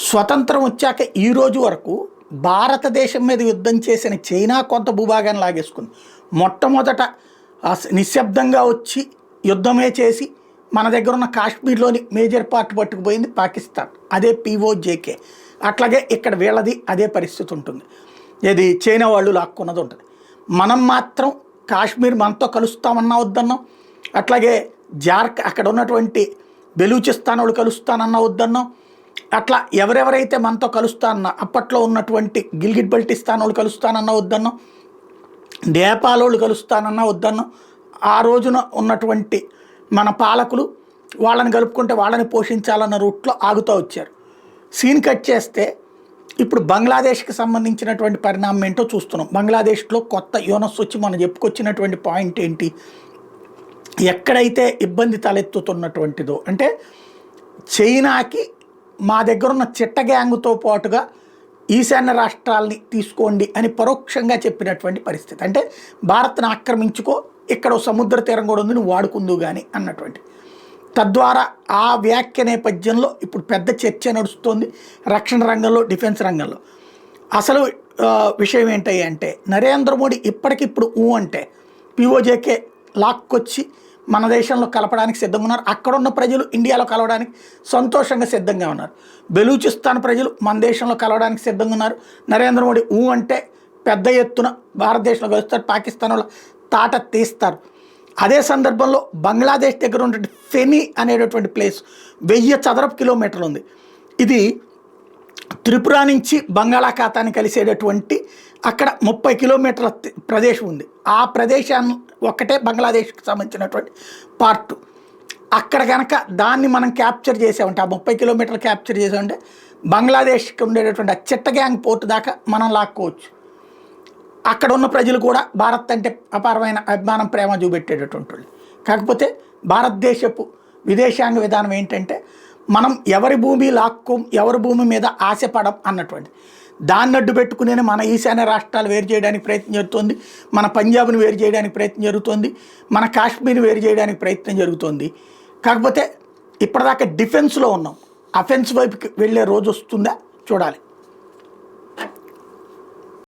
స్వతంత్రం వచ్చాక ఈ రోజు వరకు భారతదేశం మీద యుద్ధం చేసిన చైనా కొంత భూభాగాన్ని లాగేసుకుంది. మొట్టమొదట నిశ్శబ్దంగా వచ్చి యుద్ధమే చేసి మన దగ్గర ఉన్న కాశ్మీర్లోని మేజర్ పార్ట్ పట్టుకుపోయింది పాకిస్తాన్. అదే POJK. అట్లాగే ఇక్కడ వీళ్ళది అదే పరిస్థితి ఉంటుంది. ఇది చైనా వాళ్ళు లాక్కున్నది ఉంటుంది. మనం మాత్రం కాశ్మీర్ మనతో కలుస్తామన్నా వద్దన్నాం. అట్లాగే అక్కడ ఉన్నటువంటి బెలూచిస్తాన్ వాళ్ళు కలుస్తానన్నా వద్దన్నాం. అట్లా ఎవరెవరైతే మనతో కలుస్తానన్నా అప్పట్లో ఉన్నటువంటి గిల్గిట్ బల్టిస్తాన్ వాళ్ళు కలుస్తానన్నా వద్దన్నాం. నేపాల్ వాళ్ళు కలుస్తానన్నా వద్దన్నాం. ఆ రోజున ఉన్నటువంటి మన పాలకులు వాళ్ళని కలుపుకుంటే వాళ్ళని పోషించాలన్న రూట్లో ఆగుతూ వచ్చారు. సీన్ కట్ చేస్తే ఇప్పుడు బంగ్లాదేశ్కి సంబంధించినటువంటి పరిణామం ఏంటో చూస్తున్నాం. బంగ్లాదేశ్లో కొత్త యూనస్ వచ్చి మనం చెప్పుకొచ్చినటువంటి పాయింట్ ఏంటి, ఎక్కడైతే ఇబ్బంది తలెత్తుతున్నటువంటిదో అంటే చైనాకి మా దగ్గర ఉన్న చిట్ట గ్యాంగుతో పాటుగా ఈశాన్య రాష్ట్రాలని తీసుకోండి అని పరోక్షంగా చెప్పినటువంటి పరిస్థితి. అంటే భారత్ని ఆక్రమించుకో, ఇక్కడ సముద్ర తీరం కూడా ఉంది, నువ్వు వాడుకుందు కానీ అన్నటువంటి. తద్వారా ఆ వ్యాఖ్య నేపథ్యంలో ఇప్పుడు పెద్ద చర్చ నడుస్తోంది రక్షణ రంగంలో, డిఫెన్స్ రంగంలో. అసలు విషయం ఏంటి అంటే నరేంద్ర మోడీ ఇప్పటికిప్పుడు అంటే POJK లాక్కొచ్చి మన దేశంలో కలపడానికి సిద్ధంగా ఉన్నారు. అక్కడున్న ప్రజలు ఇండియాలో కలవడానికి సంతోషంగా సిద్ధంగా ఉన్నారు. బెలూచిస్తాన్ ప్రజలు మన దేశంలో కలవడానికి సిద్ధంగా ఉన్నారు. నరేంద్ర మోడీ అంటే పెద్ద ఎత్తున భారతదేశంలో కలుస్తారు, పాకిస్తాన్ వాళ్ళ తాట తీస్తారు. అదే సందర్భంలో బంగ్లాదేశ్ దగ్గర ఉన్నటువంటి ఫెనీ అనేటటువంటి ప్లేస్ 1000 చదరపు కిలోమీటర్లు ఉంది. ఇది త్రిపుర నుంచి బంగాళాఖాతాన్ని కలిసేటటువంటి అక్కడ 30 కిలోమీటర్ల ప్రదేశం ఉంది. ఆ ప్రదేశాన్ని ఒక్కటే బంగ్లాదేశ్కి సంబంధించినటువంటి పార్టు. అక్కడ కనుక దాన్ని మనం క్యాప్చర్ చేసామంటే, ఆ 30 కిలోమీటర్లు క్యాప్చర్ చేసామంటే బంగ్లాదేశ్కి ఉండేటటువంటి ఆ చిట్ట గ్యాంగ్ పోర్టు దాకా మనం లాక్కోవచ్చు. అక్కడ ఉన్న ప్రజలు కూడా భారత్ అంటే అపారమైన అభిమానం, ప్రేమ చూపెట్టేటటువంటి వాళ్ళు. కాకపోతే భారతదేశపు విదేశాంగ విధానం ఏంటంటే మనం ఎవరి భూమి లాక్కోం, ఎవరి భూమి మీద ఆశపడం అన్నటువంటి దాన్ని అడ్డు పెట్టుకునే మన ఈశాన్య రాష్ట్రాలు వేరు చేయడానికి ప్రయత్నం జరుగుతుంది, మన పంజాబ్ని వేరు చేయడానికి ప్రయత్నం జరుగుతుంది, మన కాశ్మీర్ని వేరు చేయడానికి ప్రయత్నం జరుగుతుంది. కాకపోతే ఇప్పటిదాకా డిఫెన్స్లో ఉన్నాం, అఫెన్స్ వైపుకి వెళ్ళే రోజు వస్తుందా చూడాలి.